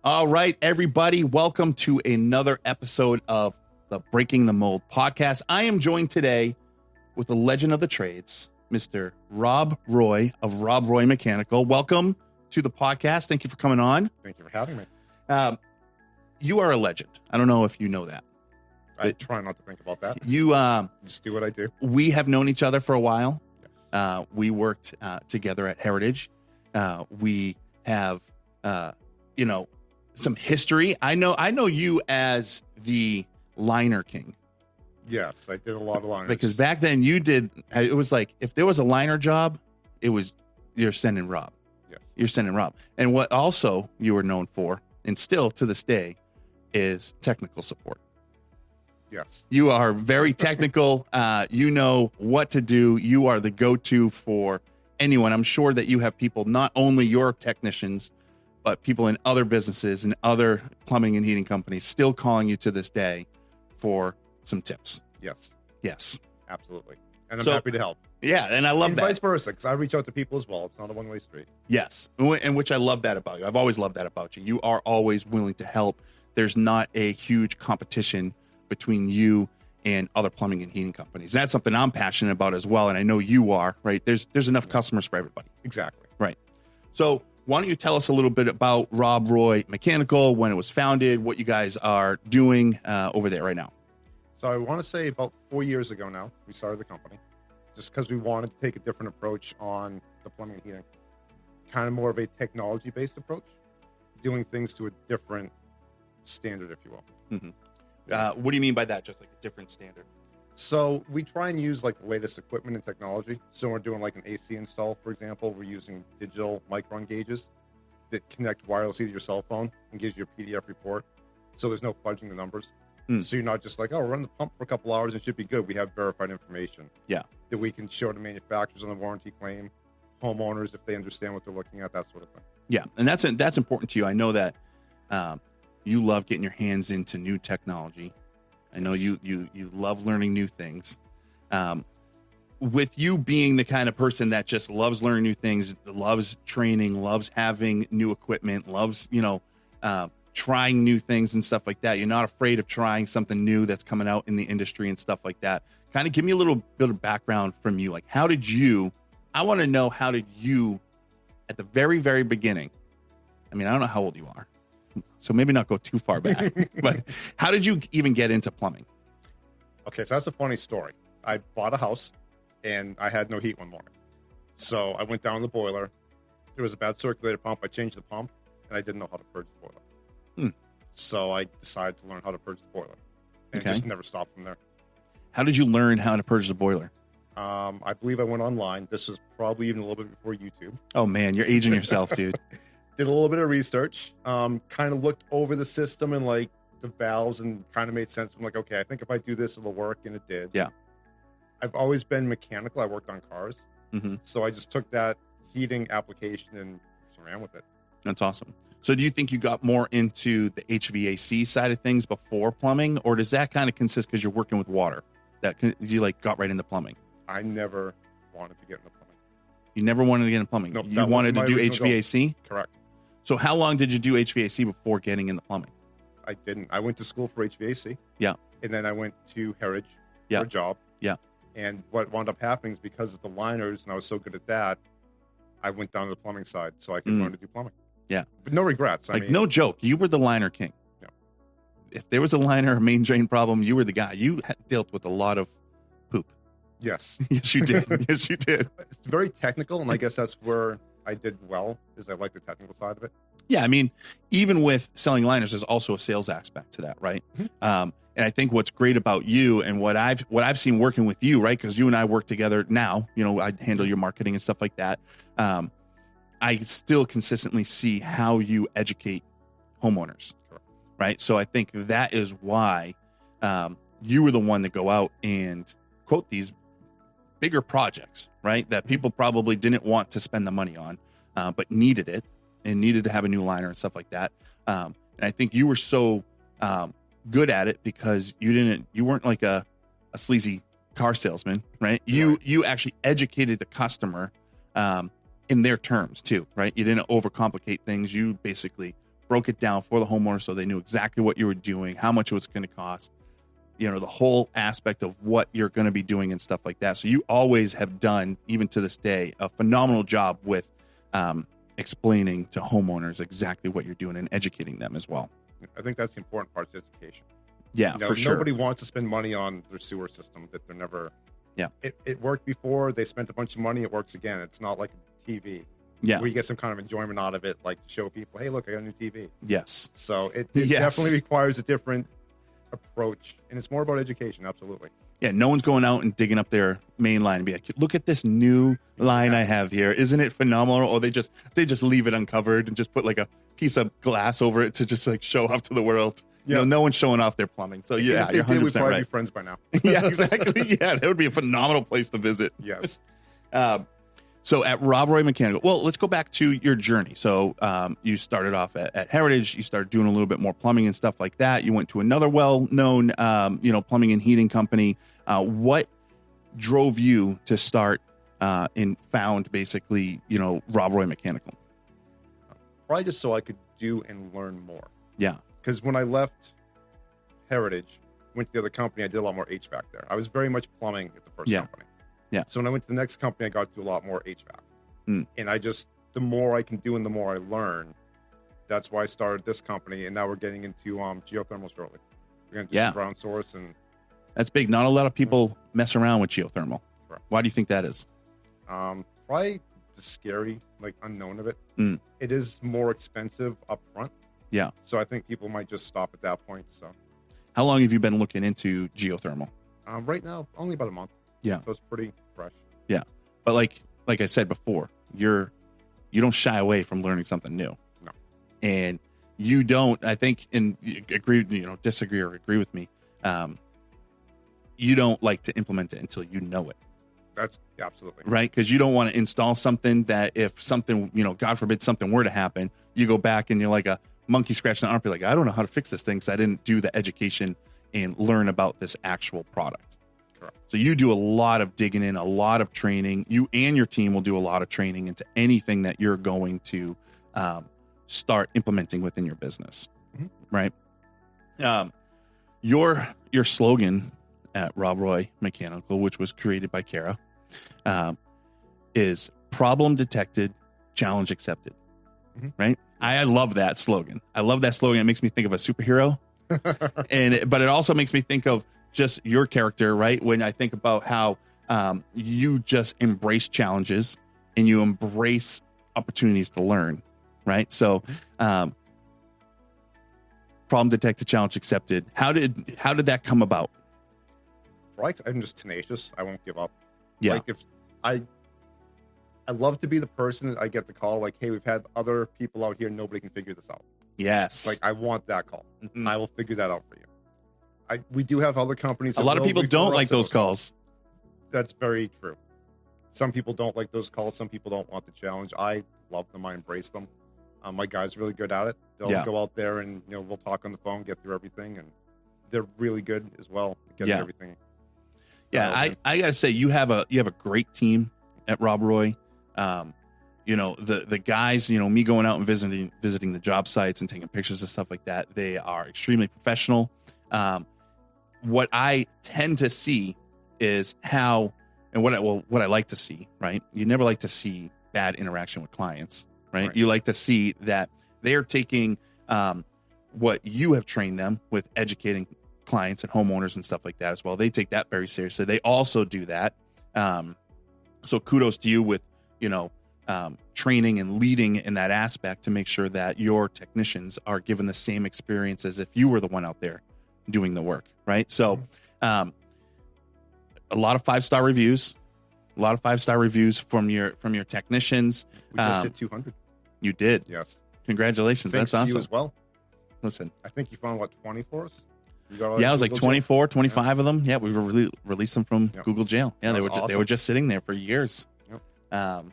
All right, everybody, welcome to another episode of the Breaking the Mold podcast. I am joined today with the legend of the trades, Mr. Rob Roy of Rob Roy Mechanical. Welcome to the podcast. Thank you for coming on. Thank you for having me. You are a legend. I don't know if you know that. I try not to think about that. You Just do what I do. We have known each other for a while. Yes. We worked together at Heritage. We have, some history. I know you as the liner king. Yes, I did a lot of liners. Because back then it was like, if there was a liner job, you're sending Rob. Yes. You're sending Rob. And what also you were known for, and still to this day, is technical support. Yes. You are very technical. You know what to do. You are the go-to for anyone. I'm sure that you have people, not only your technicians, but people in other businesses and other plumbing and heating companies still calling you to this day for some tips. Yes. Yes. Absolutely. And I'm happy to help. Yeah, and I love and that. Vice versa, because I reach out to people as well. It's not a one-way street. Yes, and which I love that about you. I've always loved that about you. You are always willing to help. There's not a huge competition between you and other plumbing and heating companies. That's something I'm passionate about as well, and I know you are, right? There's enough customers for everybody. Exactly. Right. So why don't you tell us a little bit about Rob Roy Mechanical, when it was founded, what you guys are doing over there right now? So I want to say about 4 years ago now, we started the company, just because we wanted to take a different approach on the plumbing and heating. Kind of more of a technology-based approach, doing things to a different standard, if you will. Mm-hmm. What do you mean by that? Just like a different standard? So we try and use like the latest equipment and technology. So we're doing like an AC install, for example. We're using digital micron gauges that connect wirelessly to your cell phone and gives you a PDF report. So there's no fudging the numbers. So you're not just like, oh, run the pump for a couple hours and it should be good. We have verified information. Yeah. That we can show to manufacturers on the warranty claim, homeowners if they understand what they're looking at, that sort of thing. Yeah, and that's important to you. I know that you love getting your hands into new technology. I know you love learning new things. With you being the kind of person that just loves learning new things, loves training, loves having new equipment, loves, trying new things and stuff like that. You're not afraid of trying something new that's coming out in the industry and stuff like that. Kind of give me a little bit of background from you. Like, I want to know, how did you, at the very, very beginning, I mean, I don't know how old you are, so maybe not go too far back, but how did you even get into plumbing? Okay, so that's a funny story. I bought a house and I had no heat one morning. So I went down the boiler. There was a bad circulator pump. I changed the pump and I didn't know how to purge the boiler. So I decided to learn how to purge the boiler and just never stopped from there. How did you learn how to purge the boiler? I believe I went online. This was probably even a little bit before YouTube. Oh man, you're aging yourself, dude. Did a little bit of research, kind of looked over the system and like the valves and kind of made sense. I'm like, okay, I think if I do this, it'll work. And it did. Yeah. I've always been mechanical. I worked on cars. Mm-hmm. So I just took that heating application and just ran with it. That's awesome. So do you think you got more into the HVAC side of things before plumbing, or does that kind of consist because you're working with water that you like got right into plumbing? I never wanted to get into plumbing. You never wanted to get into plumbing? Nope, you wanted to do HVAC? Goal. Correct. So how long did you do HVAC before getting into plumbing? I didn't. I went to school for HVAC. Yeah. And then I went to Heritage for a job. Yeah. And what wound up happening is because of the liners, and I was so good at that, I went down to the plumbing side so I could learn to do plumbing. Yeah. But no regrets. I mean, no joke. You were the liner king. Yeah. If there was a liner or main drain problem, you were the guy. You dealt with a lot of poop. Yes. Yes, you did. Yes, you did. It's very technical, and I guess that's where I did well, is I like the technical side of it. Yeah, I mean, even with selling liners, there's also a sales aspect to that, right? Mm-hmm. And I think what's great about you and what I've seen working with you, right? Because you and I work together now. I handle your marketing and stuff like that. I still consistently see how you educate homeowners, right? So I think that is why you were the one to go out and quote these bigger projects, right? That people probably didn't want to spend the money on, but needed it and needed to have a new liner and stuff like that. And I think you were so good at it because you weren't like a sleazy car salesman, right? You actually educated the customer in their terms too, right? You didn't overcomplicate things. You basically broke it down for the homeowner so they knew exactly what you were doing, how much it was going to cost, the whole aspect of what you're going to be doing and stuff like that. So you always have done, even to this day, a phenomenal job with explaining to homeowners exactly what you're doing and educating them as well. I think that's the important part, is education. Yeah, for sure. Nobody wants to spend money on their sewer system that they're never. Yeah. It worked before. They spent a bunch of money. It works again. It's not like TV. Yeah. Where you get some kind of enjoyment out of it, like to show people, hey, look, I got a new TV. Yes. So it Yes. definitely requires a different approach, and it's more about education. Absolutely. Yeah, no one's going out and digging up their main line and be like, look at this new line I have here. Isn't it phenomenal? Or they just leave it uncovered and just put like a piece of glass over it to just like show off to the world. Yeah. No one's showing off their plumbing. So yeah, If you're they did, 100% we'd probably right. be friends by now. Yeah, exactly. Yeah, that would be a phenomenal place to visit. Yes. So at Rob Roy Mechanical, well, let's go back to your journey. So you started off at Heritage. You started doing a little bit more plumbing and stuff like that. You went to another well-known, plumbing and heating company. What drove you to start and found basically, Rob Roy Mechanical? Probably just so I could do and learn more. Yeah. Because when I left Heritage, went to the other company, I did a lot more HVAC there. I was very much plumbing at the first company. Yeah. So when I went to the next company, I got to do a lot more HVAC. Mm. And the more I can do and the more I learn, that's why I started this company. And now we're getting into geothermal shortly. We're going to do some ground source. And that's big. Not a lot of people mess around with geothermal. Correct. Why do you think that is? Probably the scary, unknown of it. Mm. It is more expensive up front. Yeah. So I think people might just stop at that point. So how long have you been looking into geothermal? Right now, only about a month. Yeah. So it's pretty fresh. Yeah. But like I said before, you don't shy away from learning something new. No. And you don't, I think, and disagree or agree with me. You don't like to implement it until you know it. That's absolutely right. Because you don't want to install something that if something, God forbid something were to happen, you go back and you're like a monkey scratching the armpit. Like, I don't know how to fix this thing because I didn't do the education and learn about this actual product. Correct. So you do a lot of digging in, a lot of training. You and your team will do a lot of training into anything that you're going to start implementing within your business, right? Your slogan at Rob Roy Mechanical, which was created by Kara, is problem detected, challenge accepted, right? I love that slogan. I love that slogan. It makes me think of a superhero, but it also makes me think of just your character, right? When I think about how you just embrace challenges and you embrace opportunities to learn, right? So, problem detected, challenge accepted. How did that come about? Right. I'm just tenacious. I won't give up. Yeah. Like if I love to be the person that I get the call, like, hey, we've had other people out here, nobody can figure this out. Yes. Like, I want that call. I will figure that out for you. We do have other companies. A lot of people don't like those calls. That's very true. Some people don't like those calls. Some people don't want the challenge. I love them. I embrace them. My guy's really good at it. They'll go out there and, we'll talk on the phone, get through everything. And they're really good as well at getting everything. Yeah. I got to say, you have a great team at Rob Roy. The guys, me going out and visiting the job sites and taking pictures and stuff like that, they are extremely professional. What I tend to see is how, and what I like to see, right? You never like to see bad interaction with clients, right? You like to see that they're taking what you have trained them with, educating clients and homeowners and stuff like that as well. They take that very seriously. They also do that. So kudos to you with, training and leading in that aspect to make sure that your technicians are given the same experience as if you were the one out there doing the work, right? So a lot of 5-star reviews, from your technicians. We just hit 200. You did. Yes. Congratulations. Thanks That's awesome. to you as well. Listen. I think you found 20 for us? Yeah, it was like 24, 25 of them. Yeah, we released them from Google Jail. Yeah, they were just sitting there for years. Yep.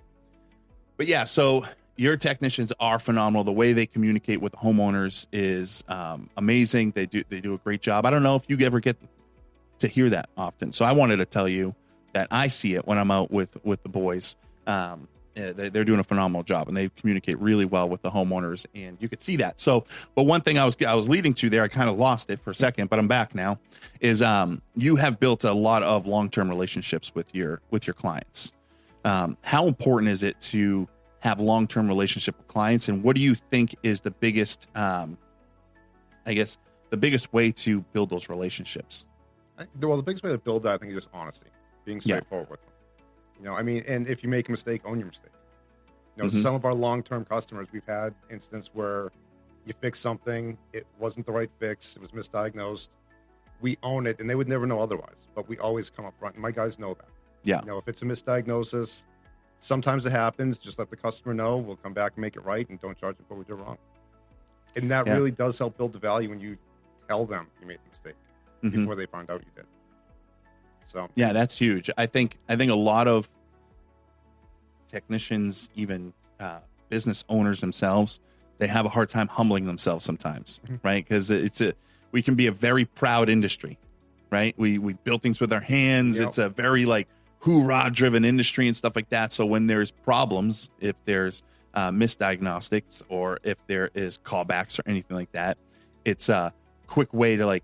But yeah, so your technicians are phenomenal. The way they communicate with the homeowners is amazing. They do a great job. I don't know if you ever get to hear that often. So I wanted to tell you that I see it when I'm out with the boys. And they're doing a phenomenal job, and they communicate really well with the homeowners, and you could see that. So, but one thing I was leading to there, I kind of lost it for a second, but I'm back now. Is you have built a lot of long-term relationships with your clients. How important is it to have long-term relationship with clients, and what do you think is the biggest, I guess, the biggest way to build those relationships? Well, the biggest way to build that, I think, is just honesty, being straightforward with them. I mean, and if you make a mistake, own your mistake. Some of our long-term customers, we've had instances where you fix something, it wasn't the right fix, it was misdiagnosed. We own it, and they would never know otherwise. But we always come up front, and my guys know that. Yeah. If it's a misdiagnosis, sometimes it happens. Just let the customer know. We'll come back and make it right, and don't charge them for what we did wrong. And that really does help build the value when you tell them you made the mistake before they find out you did. So yeah, that's huge. I think a lot of technicians, even business owners themselves, they have a hard time humbling themselves sometimes, right? Because we can be a very proud industry, right? We build things with our hands. It's a very like hoorah driven industry and stuff like that. So when there's problems, if there's misdiagnostics or if there is callbacks or anything like that, it's a quick way to like,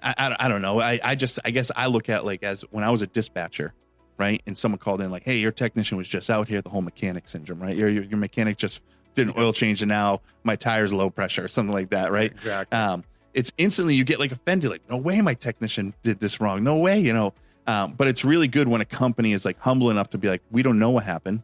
I don't know. I guess I look at like as when I was a dispatcher, right? And someone called in like, hey, your technician was just out here, the whole mechanic syndrome, right? Your mechanic just did an oil change and now my tire's low pressure or something like that, right? Exactly. It's instantly you get like offended, like, no way my technician did this wrong. No way, but it's really good when a company is like humble enough to be like, we don't know what happened.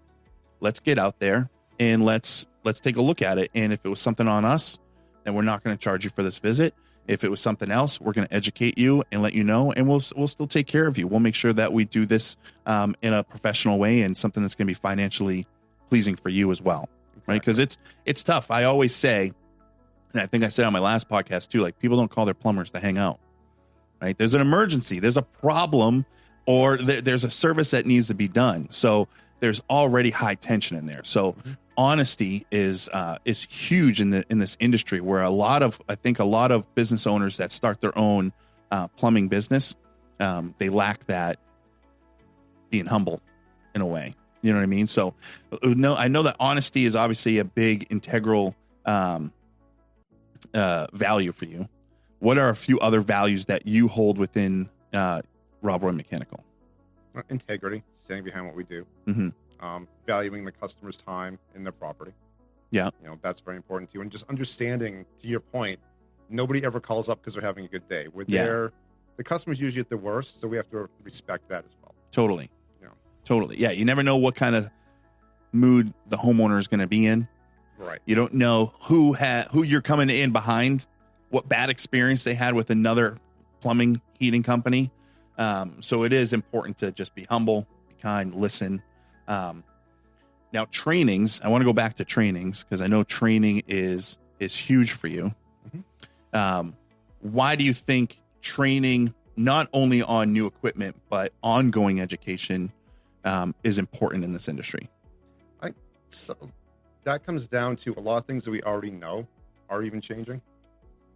Let's get out there and let's take a look at it. And if it was something on us, then we're not going to charge you for this visit. If it was something else, we're going to educate you and let you know, and we'll still take care of you. We'll make sure that we do this in a professional way and something that's going to be financially pleasing for you as well, right? Because it's tough. I always say, and I think I said on my last podcast too, like people don't call their plumbers to hang out, right? There's an emergency, there's a problem, or there's a service that needs to be done. So there's already high tension in there. So honesty is huge in this industry, where I think a lot of business owners that start their own plumbing business, they lack that being humble in a way. You know what I mean? So no, I know that honesty is obviously a big integral value for you. What are a few other values that you hold within Rob Roy Mechanical? Integrity, standing behind what we do. Valuing the customer's time and their property. Yeah. That's very important to you. And just understanding, to your point, nobody ever calls up because they're having a good day. We're there. The customer's usually at their worst, so we have to respect that as well. Totally. Totally. Yeah. You never know what kind of mood the homeowner is going to be in. Right. You don't know who you're coming in behind, what bad experience they had with another plumbing heating company. So it is important to just be humble, be kind, listen. Now trainings, I want to go back to trainings because I know training is huge for you. Why do you think training, not only on new equipment, but ongoing education, is important in this industry? So that comes down to a lot of things that we already know are even changing.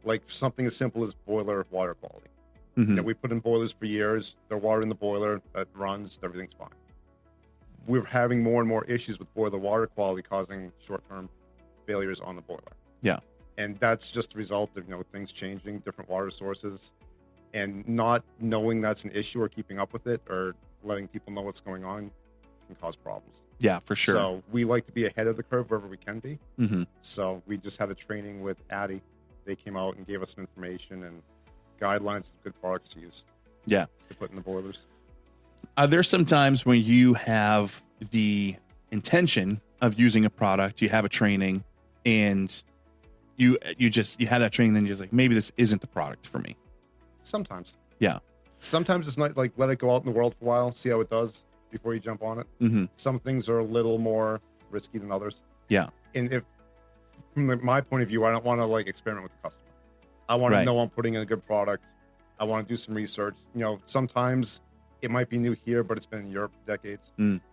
Like something as simple as boiler water quality. We put in boilers for years, the water in the boiler that runs, everything's fine. We're having more and more issues with boiler water quality causing short-term failures on the boiler. Yeah. And that's just a result of, things changing, different water sources, and not knowing that's an issue or keeping up with it or letting people know what's going on can cause problems. Yeah, for sure. So we like to be ahead of the curve wherever we can be. So we just had a training with Addy. They came out and gave us some information and guidelines of good products to use. Yeah. To put in the boilers. Are there some times when you have the intention of using a product, you have a training, and you have that training, then you're just like, maybe this isn't the product for me? Sometimes. Yeah. Sometimes it's not like, let it go out in the world for a while, see how it does before you jump on it. Some things are a little more risky than others. Yeah. And if, from my point of view, I don't want to like experiment with the customer. I want to know I'm putting in a good product. I want to do some research. Sometimes it might be new here, but it's been in Europe for decades.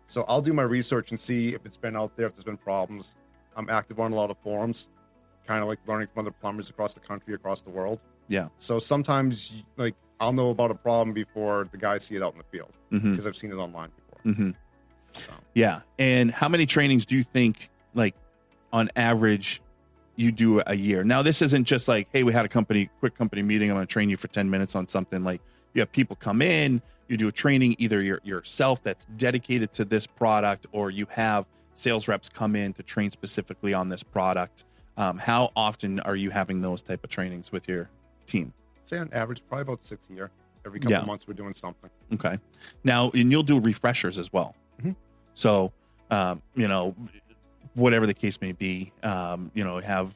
So I'll do my research and see if it's been out there, if there's been problems. I'm active on a lot of forums, kind of like learning from other plumbers across the country, across the world. Yeah. So sometimes I'll know about a problem before the guys see it out in the field because I've seen it online before. So, Yeah. And how many trainings do you think, like, on average, you do a year? Now, this isn't just like, hey, we had a quick company meeting. I'm going to train you for 10 minutes on something. Like, you have people come in, you do a training, either yourself that's dedicated to this product, or you have sales reps come in to train specifically on this product. How often are you having those type of trainings with your team? say on average, probably about 6 a year. Every couple of months, we're doing something. Okay. Now, and you'll do refreshers as well. Mhm. So, whatever the case may be, have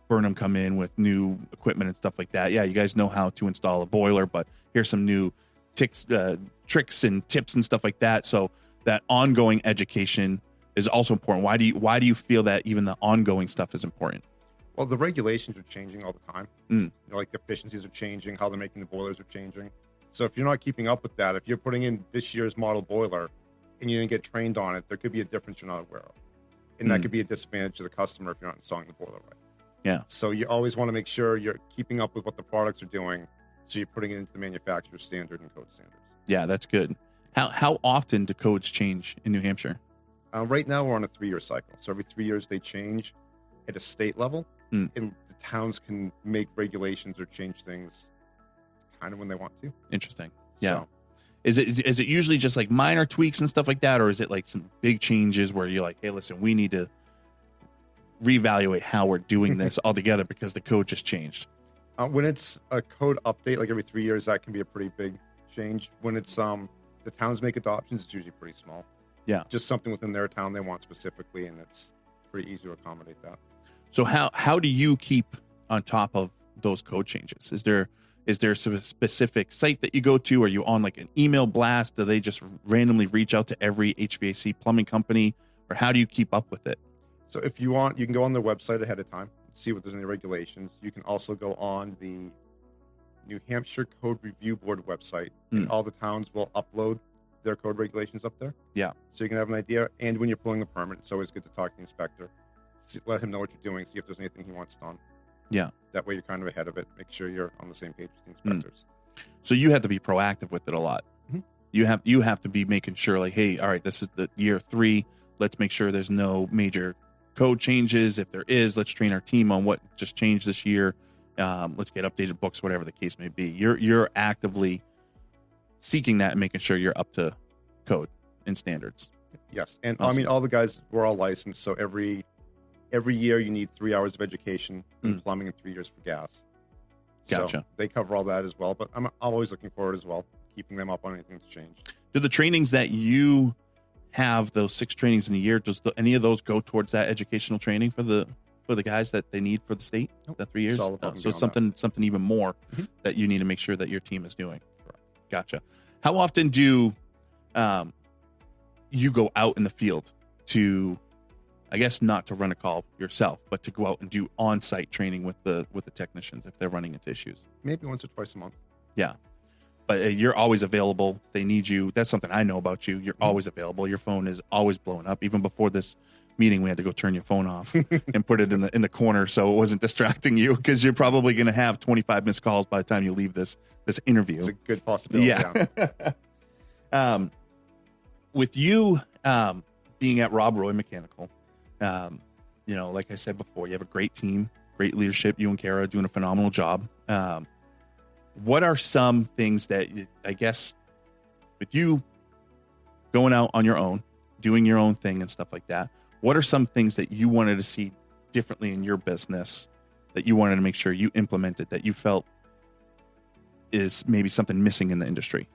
Burnham come in with new equipment and stuff like that. Yeah, you guys know how to install a boiler, but here's some new tricks and tips and stuff like that. So that ongoing education is also important. Why do you feel that even the ongoing stuff is important? Well, the regulations are changing all the time. Mm. Like the efficiencies are changing, how they're making the boilers are changing. So if you're not keeping up with that, if you're putting in this year's model boiler and you didn't get trained on it, there could be a difference you're not aware of. And that could be a disadvantage to the customer if you're not installing the boiler right. Yeah. So you always want to make sure you're keeping up with what the products are doing, so you're putting it into the manufacturer's standard and code standards. Yeah, that's good. How often do codes change in New Hampshire? Right now, we're on a 3-year cycle. So every 3 years, they change at a state level. Mm. And the towns can make regulations or change things kind of when they want to. Interesting. Yeah. So, Is it usually just like minor tweaks and stuff like that, or is it like some big changes where you're like, hey, listen, we need to reevaluate how we're doing this altogether because the code just changed? when it's a code update, like every 3 years, that can be a pretty big change. When it's the towns make adoptions, it's usually pretty small. Yeah. Just something within their town they want specifically, and it's pretty easy to accommodate that. So how do you keep on top of those code changes? Is there a specific site that you go to? Are you on like an email blast? Do they just randomly reach out to every HVAC plumbing company, or how do you keep up with it? So if you want, you can go on their website ahead of time, see what there's any regulations. You can also go on the New Hampshire Code Review Board website, and all the towns will upload their code regulations up there. Yeah. So you can have an idea. And when you're pulling the permit, it's always good to talk to the inspector. Let him know what you're doing, see if there's anything he wants done. Yeah. That way you're kind of ahead of it. Make sure you're on the same page with the inspectors. So you have to be proactive with it a lot. Mm-hmm. You have to be making sure, like, hey, all right, this is the year 3. Let's make sure there's no major code changes. If there is, let's train our team on what just changed this year. Let's get updated books, whatever the case may be. You're actively seeking that and making sure you're up to code and standards. Yes. And Awesome. I mean, all the guys, we're all licensed. So every year you need 3 hours of education in plumbing and 3 years for gas. Gotcha. So they cover all that as well. But I'm always looking forward as well, keeping them up on anything that's changed. Do the trainings that you have, those 6 trainings in a year, does any of those go towards that educational training for the guys that they need for the state? Nope. That 3 years? It's all above and So it's beyond something even more Mhm. that you need to make sure that your team is doing. Correct. Gotcha. How often do you go out in the field to, I guess not to run a call yourself, but to go out and do on-site training with the technicians if they're running into issues? Maybe once or twice a month. But you're always available. They need you. That's something I know about you. You're Mhm. always available. Your phone is always blowing up. Even before this meeting, we had to go turn your phone off and put it in the corner so it wasn't distracting you, because you're probably going to have 25 missed calls by the time you leave this interview. It's a good possibility. Yeah. With you being at Rob Roy Mechanical, like I said before, you have a great team, great leadership. You and Kara are doing a phenomenal job. What are some things that, I guess, with you going out on your own, doing your own thing and stuff like that, what are some things that you wanted to see differently in your business that you wanted to make sure you implemented that you felt is maybe something missing in the industry?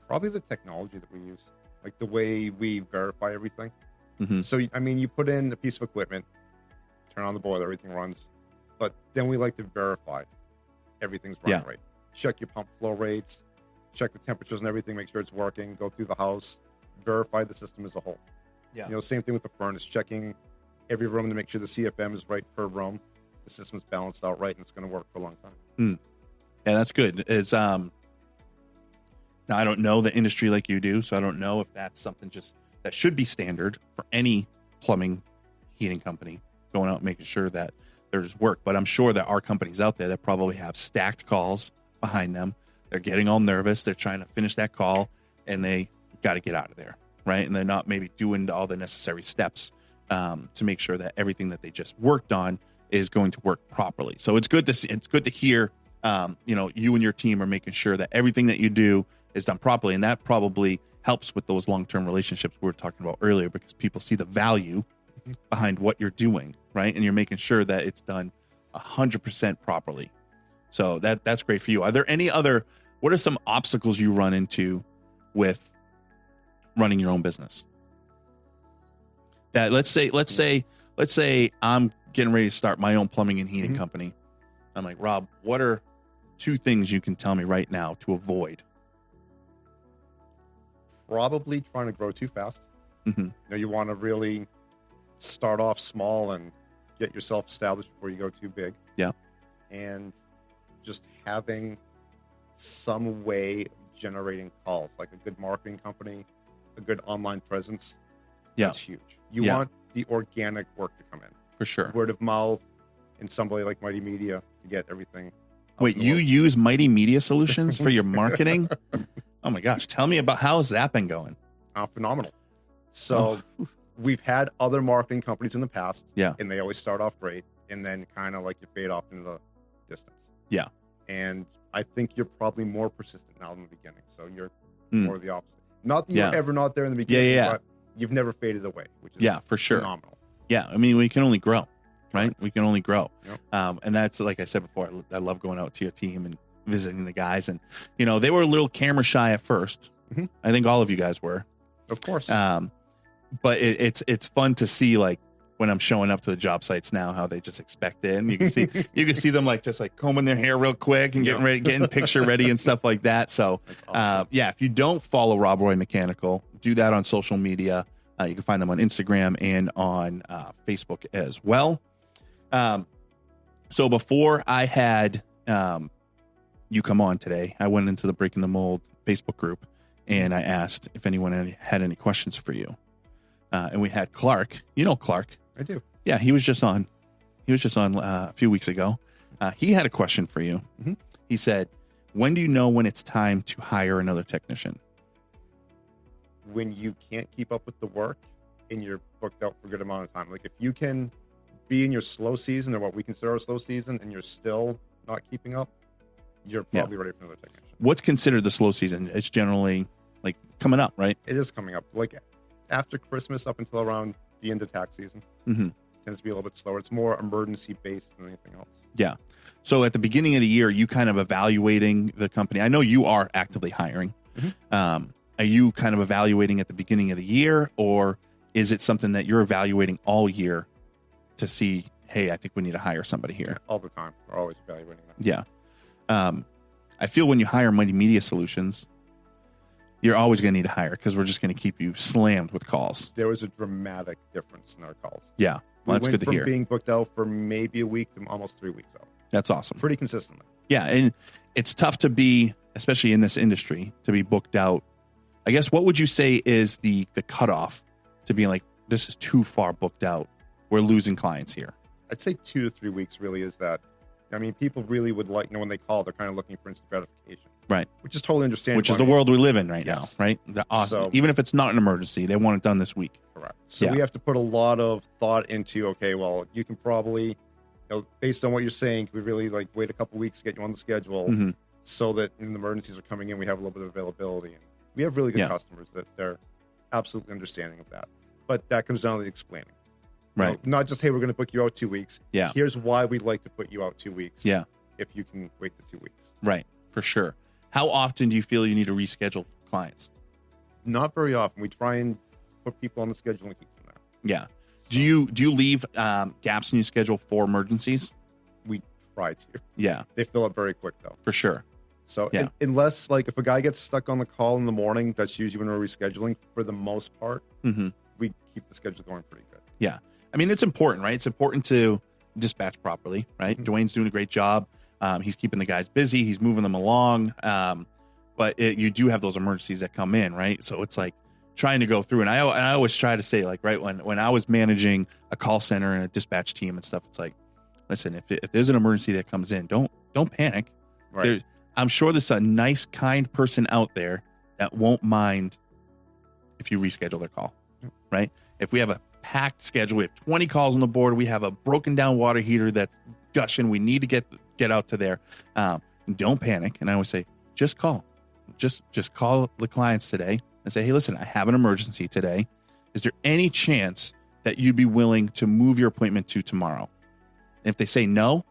Probably the technology that we use, like the way we verify everything. Mm-hmm. So, I mean, you put in a piece of equipment, turn on the boiler, everything runs. But then we like to verify everything's running right. Check your pump flow rates, check the temperatures and everything, make sure it's working, go through the house, verify the system as a whole. Yeah. Same thing with the furnace, checking every room to make sure the CFM is right per room, the system's balanced out right, and it's going to work for a long time. Yeah, that's good. It's now I don't know the industry like you do, so I don't know if that's something just that should be standard for any plumbing, heating company going out and making sure that there's work. But I'm sure there are companies out there that probably have stacked calls behind them. They're getting all nervous. They're trying to finish that call, and they got to get out of there. right? And they're not maybe doing all the necessary steps to make sure that everything that they just worked on is going to work properly. So it's good to see, it's good to hear, you and your team are making sure that everything that you do is done properly. And that probably helps with those long-term relationships we were talking about earlier, because people see the value behind what you're doing, right? And you're making sure that it's done 100% properly. So that's great for you. Are there any other, what are some obstacles you run into with running your own business? That let's say I'm getting ready to start my own plumbing and heating company. I'm like, Rob, what are 2 things you can tell me right now to avoid? Probably trying to grow too fast. You want to really start off small and get yourself established before you go too big. Yeah. And just having some way of generating calls, like a good marketing company, a good online presence. Yeah. That's huge. You want the organic work to come in. For sure. Word of mouth and somebody like Mighty Media to get everything. Wait, you use Mighty Media Solutions for your marketing? Oh my gosh. Tell me about, how has that been going? Phenomenal. So we've had other marketing companies in the past. Yeah. And they always start off great and then kind of like you fade off into the distance. Yeah. And I think you're probably more persistent now than the beginning. So you're more the opposite. Not that you were ever not there in the beginning, but you've never faded away, which is for sure. phenomenal. Yeah. I mean, we can only grow, right? Correct. We can only grow. Yep. And that's, like I said before, I love going out to your team and visiting the guys. And, they were a little camera shy at first. I think all of you guys were. Of course. But it's fun to see, like, when I'm showing up to the job sites now, how they just expect it. And you can see them like just like combing their hair real quick and getting picture ready and stuff like that. So, awesome. If you don't follow Rob Roy Mechanical, do that on social media. You can find them on Instagram and on Facebook as well. So before I had you come on today, I went into the Breaking the Mold Facebook group and I asked if anyone had any questions for you. And we had Clark. You know Clark. I do. Yeah, he was just on. A few weeks ago. He had a question for you. He said, "When do you know when it's time to hire another technician?" When you can't keep up with the work and you're booked out for a good amount of time. Like if you can be in your slow season or what we consider a slow season and you're still not keeping up, you're probably ready for another technician. What's considered the slow season? It's generally like coming up, right? It is coming up. Like after Christmas up until around the end of tax season. Tends to be a little bit slower. It's more emergency based than anything else. Yeah. So at the beginning of the year, you kind of evaluating the company. I know you are actively hiring. Are you kind of evaluating at the beginning of the year, or is it something that you're evaluating all year to see, hey, I think we need to hire somebody here? Yeah, all the time. We're always evaluating that. Yeah. I feel when you hire Mighty Media Solutions, you're always going to need to hire because we're just going to keep you slammed with calls. There was a dramatic difference in our calls. Yeah. Well, that's good to hear. Being booked out for maybe a week to almost 3 weeks out. That's awesome. Pretty consistently. Yeah. And it's tough to be, especially in this industry, to be booked out. I guess what would you say is the cutoff to being like, this is too far booked out? We're losing clients here. I'd say 2 to 3 weeks really is that. I mean, people really would like, when they call, they're kind of looking for instant gratification. Right. Which is totally understandable. Which is the world we live in right now, right? They're awesome. So, even if it's not an emergency, they want it done this week. Correct. So we have to put a lot of thought into, okay, well, you can probably, based on what you're saying, we really like wait a couple weeks to get you on the schedule so that when the emergencies are coming in, we have a little bit of availability. And we have really good customers that they're absolutely understanding of that. But that comes down to the explaining. Right. Not just, hey, we're going to book you out 2 weeks. Yeah. Here's why we'd like to put you out 2 weeks. Yeah. If you can wait the 2 weeks. Right. For sure. How often do you feel you need to reschedule clients? Not very often. We try and put people on the schedule and keep them there. Yeah. So, do you leave gaps in your schedule for emergencies? We try to. Yeah. They fill up very quick though. For sure. So unless like if a guy gets stuck on the call in the morning, that's usually when we're rescheduling. For the most part, we keep the schedule going pretty good. Yeah. I mean, it's important, right? It's important to dispatch properly, right? Dwayne's doing a great job. He's keeping the guys busy. He's moving them along. But you do have those emergencies that come in, right? So it's like trying to go through. And I always try to say, like, right, when I was managing a call center and a dispatch team and stuff, it's like, listen, if there's an emergency that comes in, don't panic. Right. I'm sure there's a nice, kind person out there that won't mind if you reschedule their call, right? If we have a packed schedule, we have 20 calls on the board, we have a broken down water heater that's gushing, we need to get out to there. Don't panic. And I always say, just call. Just call the clients today and say, hey, listen, I have an emergency today. Is there any chance that you'd be willing to move your appointment to tomorrow? And if they say no,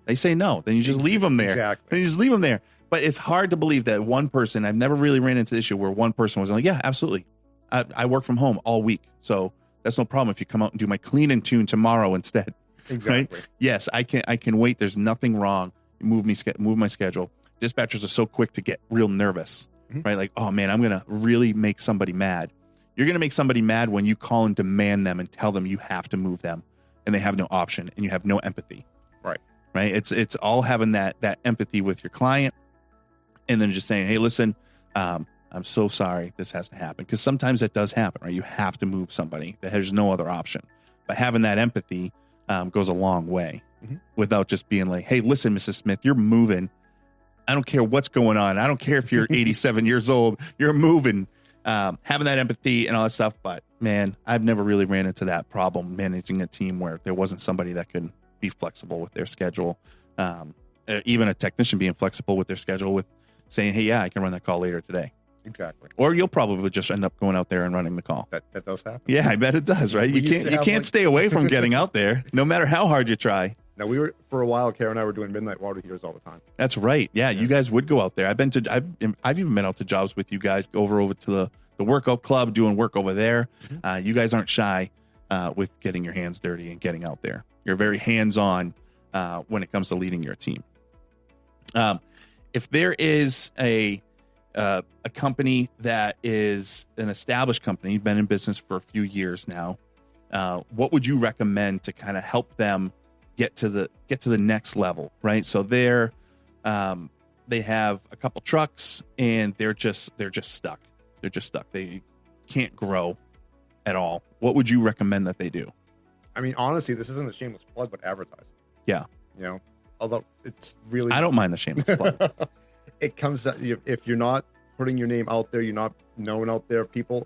they say no. Then you just leave them there. Exactly. Then you just leave them there. But it's hard to believe that one person, I've never really ran into the issue where one person was like, yeah, absolutely. I work from home all week. So that's no problem if you come out and do my clean and tune tomorrow instead. Exactly. Right? Yes, I can wait. There's nothing wrong. Move my schedule. Dispatchers are so quick to get real nervous, right? Like, oh man, I'm going to really make somebody mad. You're going to make somebody mad when you call and demand them and tell them you have to move them and they have no option and you have no empathy. Right. It's all having that empathy with your client and then just saying, hey, listen, I'm so sorry this has to happen. Because sometimes that does happen, right? You have to move somebody. There's no other option. But having that empathy goes a long way without just being like, hey, listen, Mrs. Smith, you're moving. I don't care what's going on. I don't care if you're 87 years old. You're moving. Having that empathy and all that stuff. But, man, I've never really ran into that problem managing a team where there wasn't somebody that could be flexible with their schedule. Even a technician being flexible with their schedule with saying, hey, yeah, I can run that call later today. Exactly. Or you'll probably just end up going out there and running the call. That does happen. Yeah, I bet it does, right? You can't stay away from getting out there, no matter how hard you try. Now, for a while, Kara and I were doing midnight water heaters all the time. That's right. Yeah, you guys would go out there. I've even been out to jobs with you guys, over to the workout club, doing work over there. You guys aren't shy with getting your hands dirty and getting out there. You're very hands-on when it comes to leading your team. If there is a company that is an established company, been in business for a few years now, what would you recommend to kind of help them get to the next level, right? So they have a couple trucks and they're just stuck. They're just stuck. They can't grow at all. What would you recommend that they do? I mean, honestly, this isn't a shameless plug, but advertise. Yeah. Although it's really, I don't mind the shameless plug. It comes that if you're not putting your name out there, you're not known out there. People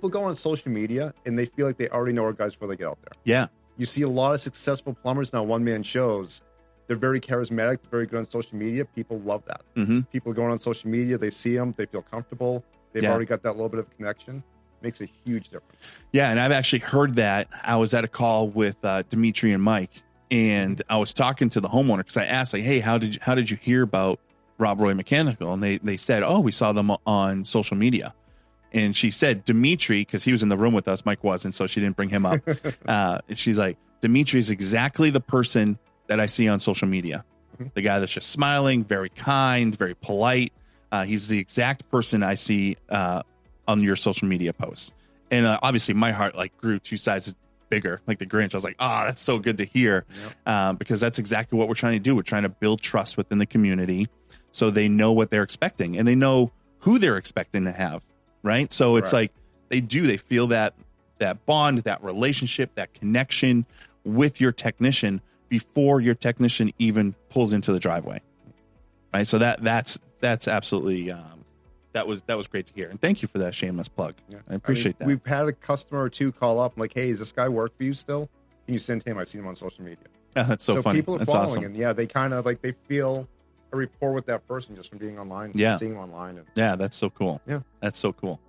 go on social media and they feel like they already know our guys before they get out there. Yeah. You see a lot of successful plumbers now, one-man shows. They're very charismatic, very good on social media. People love that. People going on social media, they see them, they feel comfortable. They've already got that little bit of connection. Makes a huge difference. Yeah, and I've actually heard that. I was at a call with Dimitri and Mike, and I was talking to the homeowner because I asked, like, hey, how did you hear about Rob Roy Mechanical? And they said, oh, we saw them on social media. And she said, Dimitri, because he was in the room with us, Mike wasn't, so she didn't bring him up. And she's like, Dimitri is exactly the person that I see on social media. The guy that's just smiling, very kind, very polite. He's the exact person I see on your social media posts. And obviously my heart grew 2 sizes bigger, like the Grinch. I was like, that's so good to hear. Because that's exactly what we're trying to do. We're trying to build trust within the community so they know what they're expecting and they know who they're expecting to have. Right. So it's like they feel that bond, that relationship, that connection with your technician before your technician even pulls into the driveway. Right. So that's absolutely that was great to hear. And thank you for that shameless plug. Yeah. I appreciate that. We've had a customer or two call up like, hey, does this guy work for you still? Can you send him? I've seen him on social media. Yeah, that's so funny. People are that's following awesome. and they kind of they feel a rapport with that person just from being online, seeing him online. Yeah, that's so cool. Yeah, that's so cool.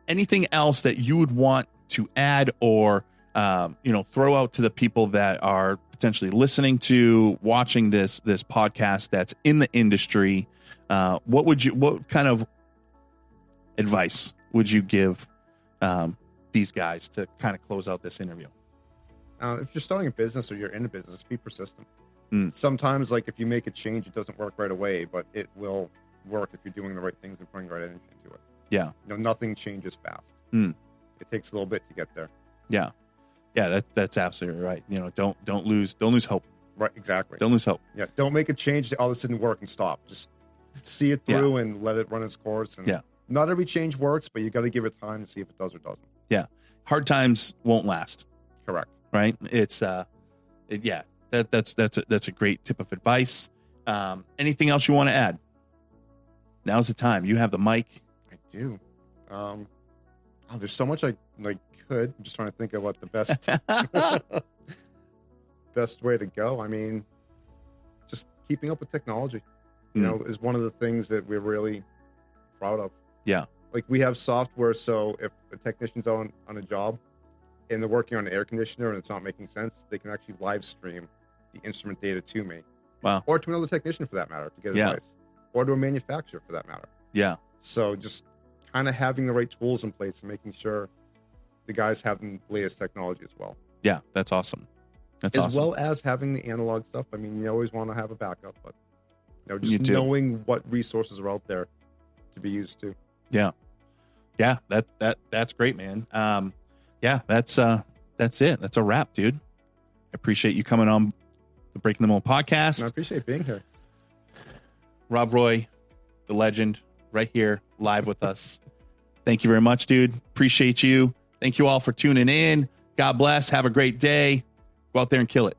Anything else that you would want to add or throw out to the people that are potentially listening to, watching this podcast that's in the industry? What kind of advice would you give these guys to kind of close out this interview? If you're starting a business or you're in a business, be persistent. Sometimes, if you make a change, it doesn't work right away, but it will work if you're doing the right things and putting the right energy into it. Yeah. Nothing changes fast. It takes a little bit to get there. Yeah. Yeah, that's absolutely right. Don't lose hope. Right, exactly. Don't lose hope. Yeah, don't make a change that this didn't work and stop. Just see it through and let it run its course. And not every change works, but you got to give it time to see if it does or doesn't. Yeah. Hard times won't last. Correct. Right? It's that's a great tip of advice. Anything else you want to add? Now's the time. You have the mic. I do. Oh, there's so much I could. I'm just trying to think of what the best best way to go. I mean, just keeping up with technology, you know, is one of the things that we're really proud of. Yeah. Like we have software, so if a technician's on a job and they're working on an air conditioner and it's not making sense, they can actually live stream the instrument data to me. Wow. Or to another technician for that matter to get advice. Or to a manufacturer for that matter. Yeah. So just kind of having the right tools in place and making sure the guys have the latest technology as well. Yeah, that's awesome. That's as awesome. well as having the analog stuff. I mean, you always want to have a backup, but you know, You just do. knowing what resources are out there to be used to. Yeah. Yeah, that's great, man. Yeah, that's it. That's a wrap, dude. I appreciate you coming on the Breaking the Mold podcast. And I appreciate being here. Rob Roy, the legend, right here live with us. Thank you very much, dude. Appreciate you. Thank you all for tuning in. God bless. Have a great day. Go out there and kill it.